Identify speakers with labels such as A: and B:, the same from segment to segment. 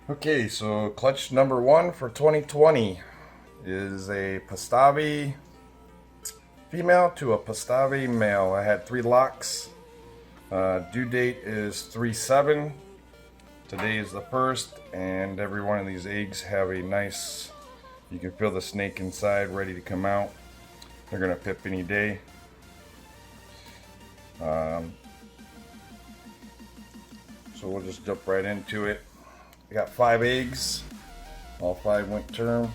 A: Okay, so clutch number one for 2020 is a Pastave female to a Pastave male. I had 3 locks. Due date is 3/7. Today is the 1st, and every one of these eggs have a nice, you can feel the snake inside ready to come out. They're gonna pip any day. So we'll just jump right into it. I got 5 eggs. All 5 went term.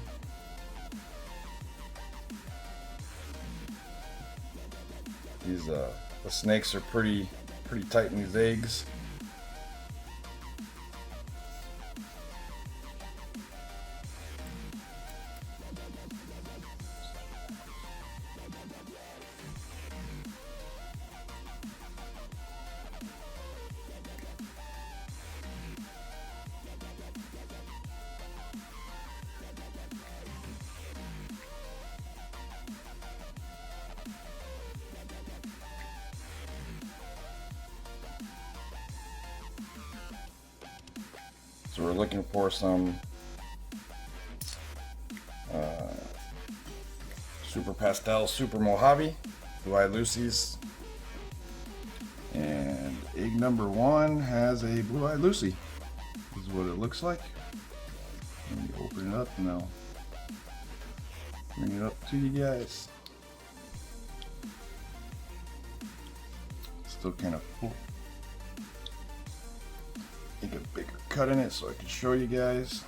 A: These the snakes are pretty tight in these eggs. So we're looking for some Super Pastel, Super Mojave, Blue-Eyed Lucy's. And egg number 1 has a Blue-Eyed Lucy. This is what it looks like. Let me open it up and I'll bring it up to you guys. Still kind of full. Make a bigger cut in it so I can show you guys.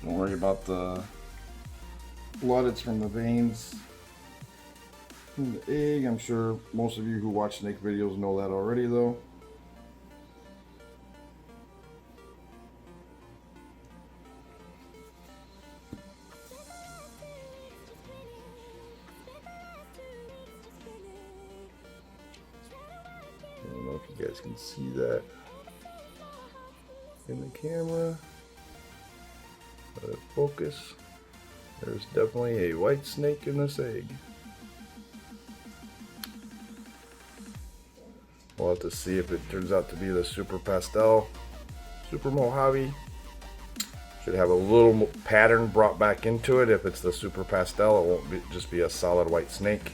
A: Don't worry about the blood, it's from the veins in the egg. I'm sure most of you who watch snake videos know that already though. I don't know if you guys can see that in the camera. Let it focus. There's definitely a white snake in this egg. We'll have to see if it turns out to be the Super Pastel, Super Mojave. Should have a little pattern brought back into it. If it's the Super Pastel, it won't just be a solid white snake.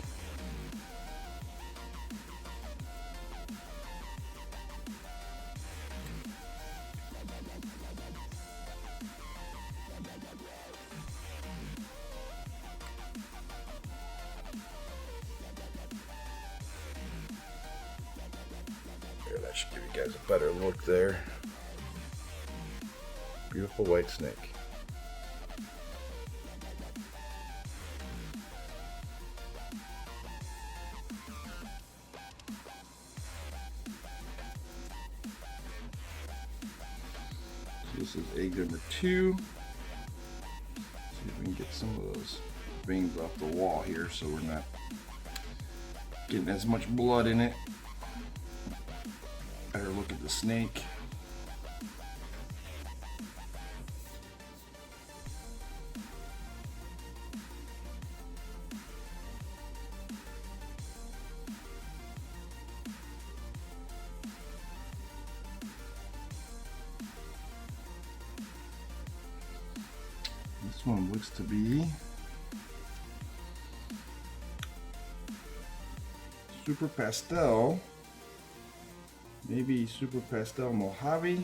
A: That should give you guys a better look there. Beautiful white snake. So this is egg number 2. See if we can get some of those veins off the wall here so we're not getting as much blood in it. Better look at the snake. This one looks to be Super Pastel. Maybe Super Pastel Mojave.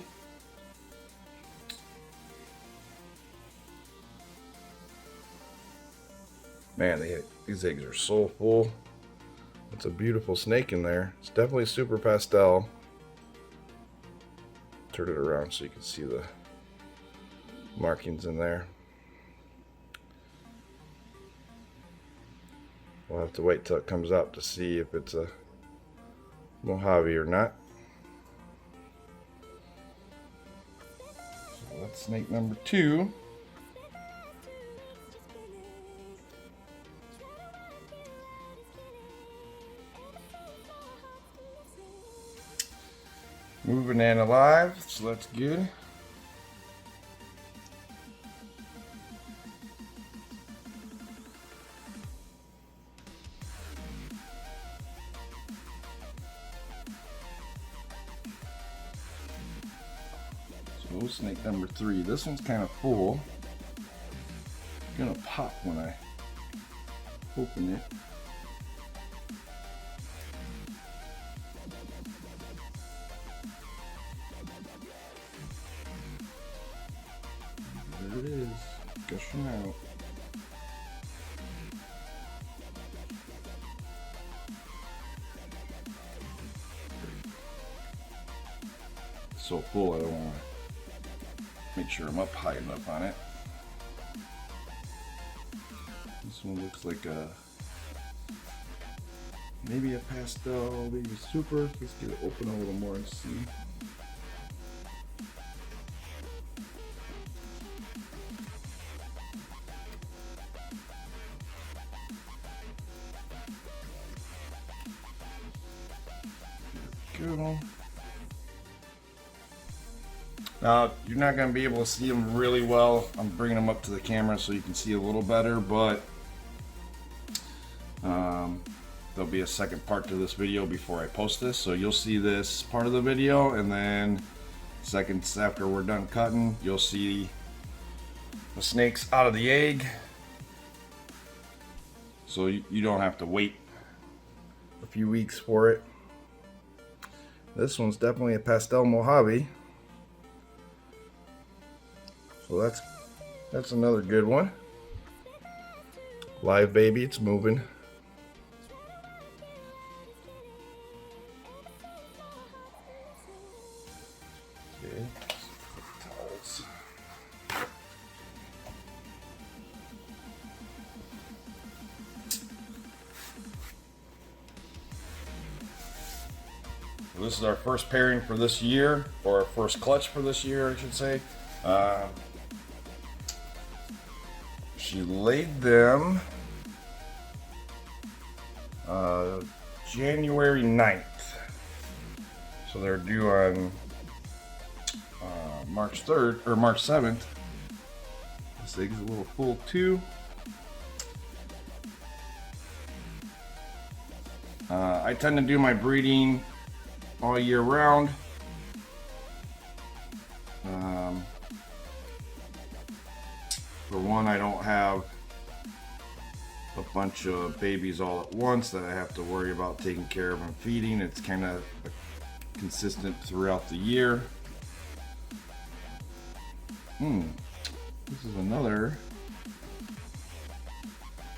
A: Man, these eggs are so full. It's a beautiful snake in there. It's definitely Super Pastel. Turn it around so you can see the markings in there. We'll have to wait till it comes out to see if it's a Mojave or not. So that's snake number 2. Moving and alive, so that's good. So snake number 3. This one's kind of full. It's gonna pop when I open it. There it is, gushing out. So full, I don't want to make sure I'm up high enough on it. This one looks like a maybe a pastel, maybe super. Let's get it open a little more and see. There we go. Now, you're not going to be able to see them really well. I'm bringing them up to the camera so you can see a little better, but there'll be a second part to this video before I post this. So you'll see this part of the video, and then seconds after we're done cutting, you'll see the snakes out of the egg. So you don't have to wait a few weeks for it. This one's definitely a pastel Mojave. So that's another good one. Live baby, it's moving. Okay. Towels. So this is our first pairing for this year, or our first clutch for this year, I should say. She laid them January 9th. So they're due on March 3rd or March 7th. This egg's a little full too. I tend to do my breeding all year round. For one, I don't have a bunch of babies all at once that I have to worry about taking care of and feeding. It's kind of consistent throughout the year. This is another.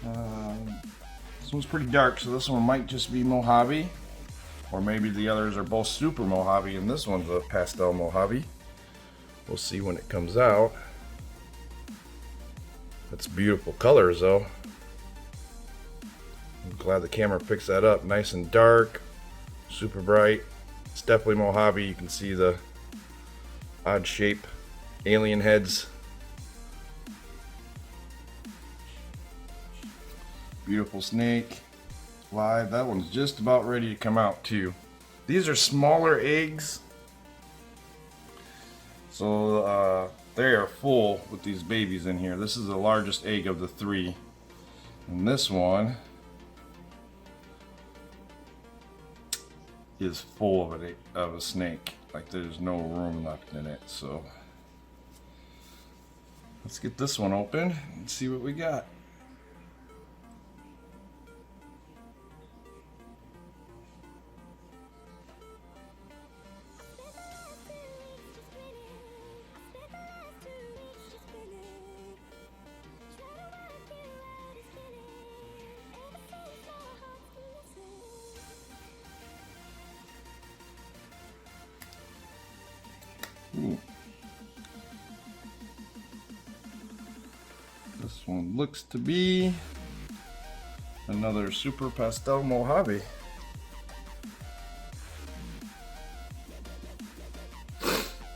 A: This one's pretty dark, so this one might just be Mojave, or maybe the others are both super Mojave and this one's a pastel Mojave. We'll see when it comes out. That's beautiful colors though. I'm glad the camera picks that up. Nice and dark, super bright. It's definitely Mojave. You can see the odd shape, alien heads. Beautiful snake. Live. That one's just about ready to come out too. These are smaller eggs. So they are full with these babies in here. This is the largest egg of the 3. And this one is full of a snake. Like there's no room left in it. So let's get this one open and see what we got. This one looks to be another super pastel Mojave.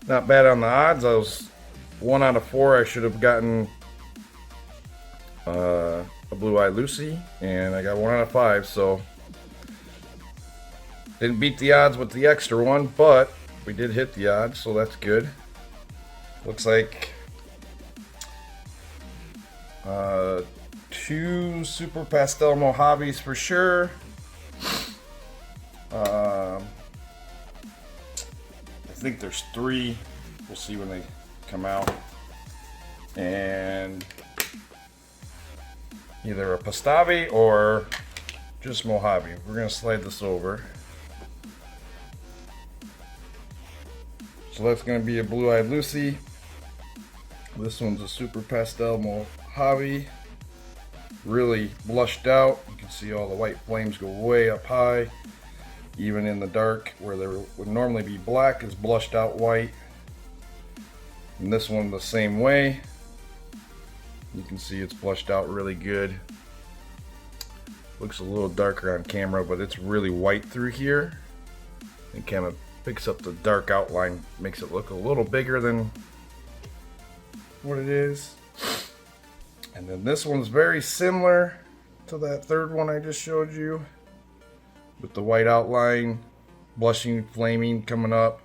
A: Not bad on the odds. I was 1 out of 4. I should have gotten a blue-eyed Lucy, and I got 1 out of 5. So didn't beat the odds with the extra one, but we did hit the odds, so that's good. Looks like 2 super pastel Mojaves for sure. I think there's 3. We'll see when they come out, and either a Pastave or just Mojave. We're going to slide this over. So that's going to be a Blue-Eyed Lucy. This one's a Super Pastel Mojave. Really blushed out. You can see all the white flames go way up high. Even in the dark, where there would normally be black, is blushed out white. And this one the same way. You can see it's blushed out really good. Looks a little darker on camera, but it's really white through here. It kind of picks up the dark outline, makes it look a little bigger than what it is. And then this one's very similar to that third one I just showed you, with the white outline, blushing, flaming coming up,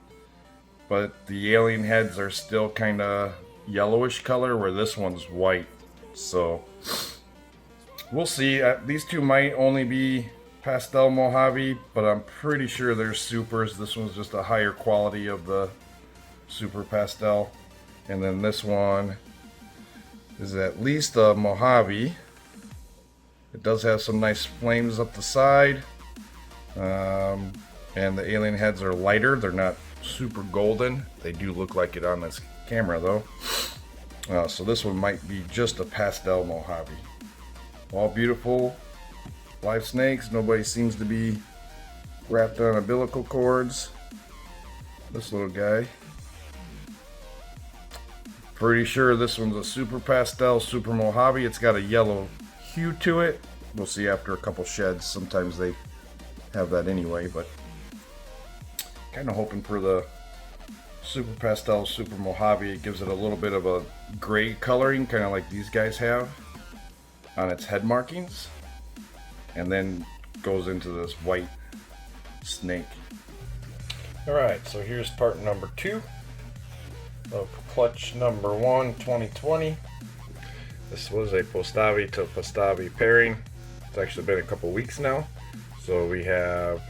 A: but the alien heads are still kind of yellowish color, where this one's white. So we'll see. These two might only be Pastel Mojave, but I'm pretty sure they're supers. This one's just a higher quality of the Super Pastel. And then this one is at least a Mojave. It does have some nice flames up the side. And the alien heads are lighter. They're not super golden. They do look like it on this camera though. So this one might be just a Pastel Mojave. All beautiful live snakes. Nobody seems to be wrapped on umbilical cords. This little guy. Pretty sure this one's a Super Pastel, Super Mojave. It's got a yellow hue to it. We'll see after a couple sheds. Sometimes they have that anyway, but kind of hoping for the Super Pastel, Super Mojave. It gives it a little bit of a gray coloring, kind of like these guys have on its head markings, and then goes into this white snake. Alright, so here's part number 2 of clutch number 1 2020. This was a Pastave to Pastave pairing. It's actually been a couple weeks now. So we have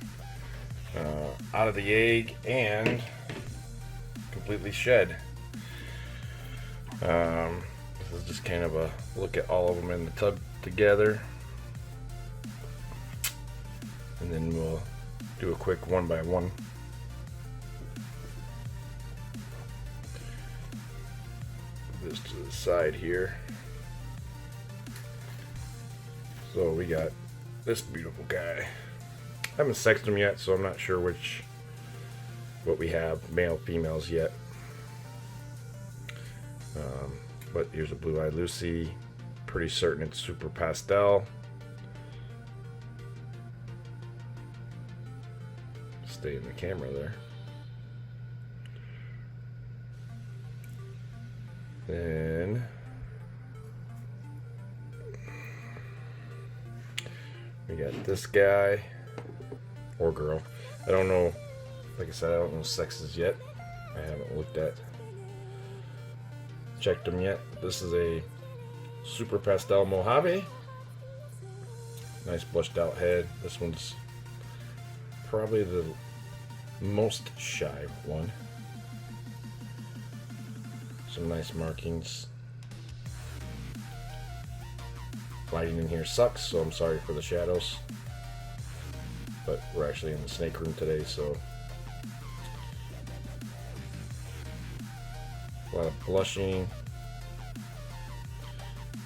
A: out of the egg and completely shed. This is just kind of a look at all of them in the tub together, and then we'll do a quick one by one. Put this to the side here. So we got this beautiful guy. I haven't sexed him yet, so I'm not sure what we have, male, females yet. But here's a Blue-Eyed Lucy. Pretty certain it's Super Pastel. Stay in the camera there. Then we got this guy or girl. I don't know. Like I said, I don't know sexes yet. I haven't checked them yet. This is a Super Pastel Mojave. Nice blushed out head. This one's probably the most shy one. Some nice markings. Lighting in here sucks, so I'm sorry for the shadows. But we're actually in the snake room today, so a lot of blushing.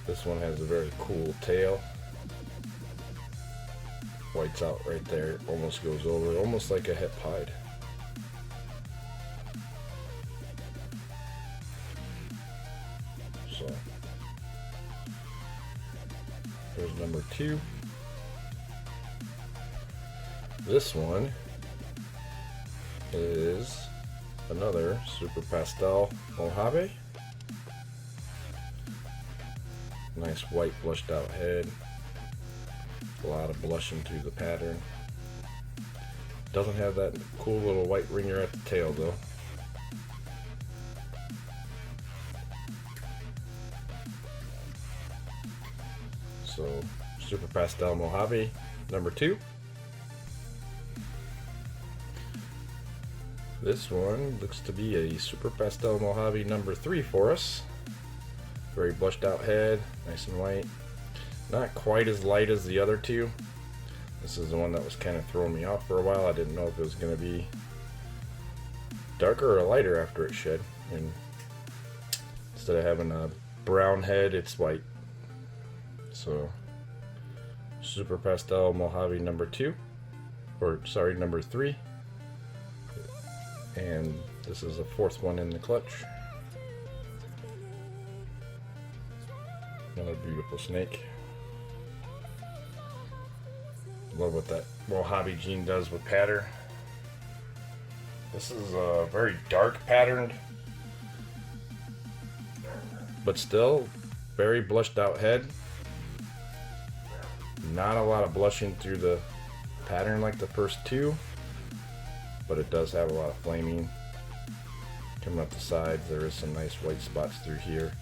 A: This one has a very cool tail. White's out right there, almost goes over, almost like a hip hide. So there's number 2. This one is another Super Pastel Mojave. Nice white blushed out head. A lot of blushing through the pattern. Doesn't have that cool little white ringer at the tail though. So Super Pastel Mojave number 2. This one looks to be a Super Pastel Mojave number 3 for us. Very blushed out head, nice and white. Not quite as light as the other two. This is the one that was kind of throwing me off for a while. I didn't know if it was going to be darker or lighter after it shed. And instead of having a brown head, it's white. So, Super Pastel Mojave number 2. Or, sorry, number 3. And this is the 4th one in the clutch. Another beautiful snake. Love what that Mojave gene does with pattern. This is a very dark patterned, but still very blushed out head. Not a lot of blushing through the pattern like the first two, but it does have a lot of flaming coming up the sides. There is some nice white spots through here.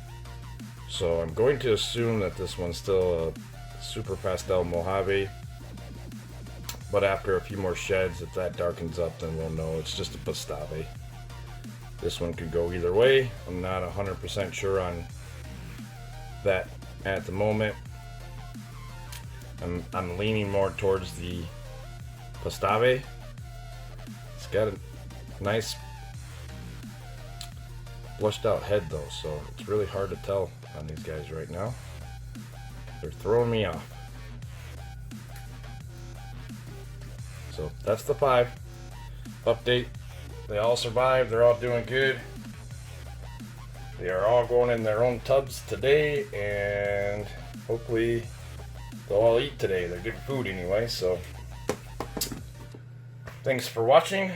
A: So I'm going to assume that this one's still a Super Pastel Mojave. But after a few more sheds, if that darkens up, then we'll know it's just a Pastave. This one could go either way. I'm not 100% sure on that at the moment. I'm leaning more towards the Pastave. It's got a nice blushed out head though, so it's really hard to tell on these guys right now. They're throwing me off. So that's the 5 update. They all survived. They're all doing good. They are all going in their own tubs today, and hopefully they'll all eat today. They're good food anyway. So thanks for watching.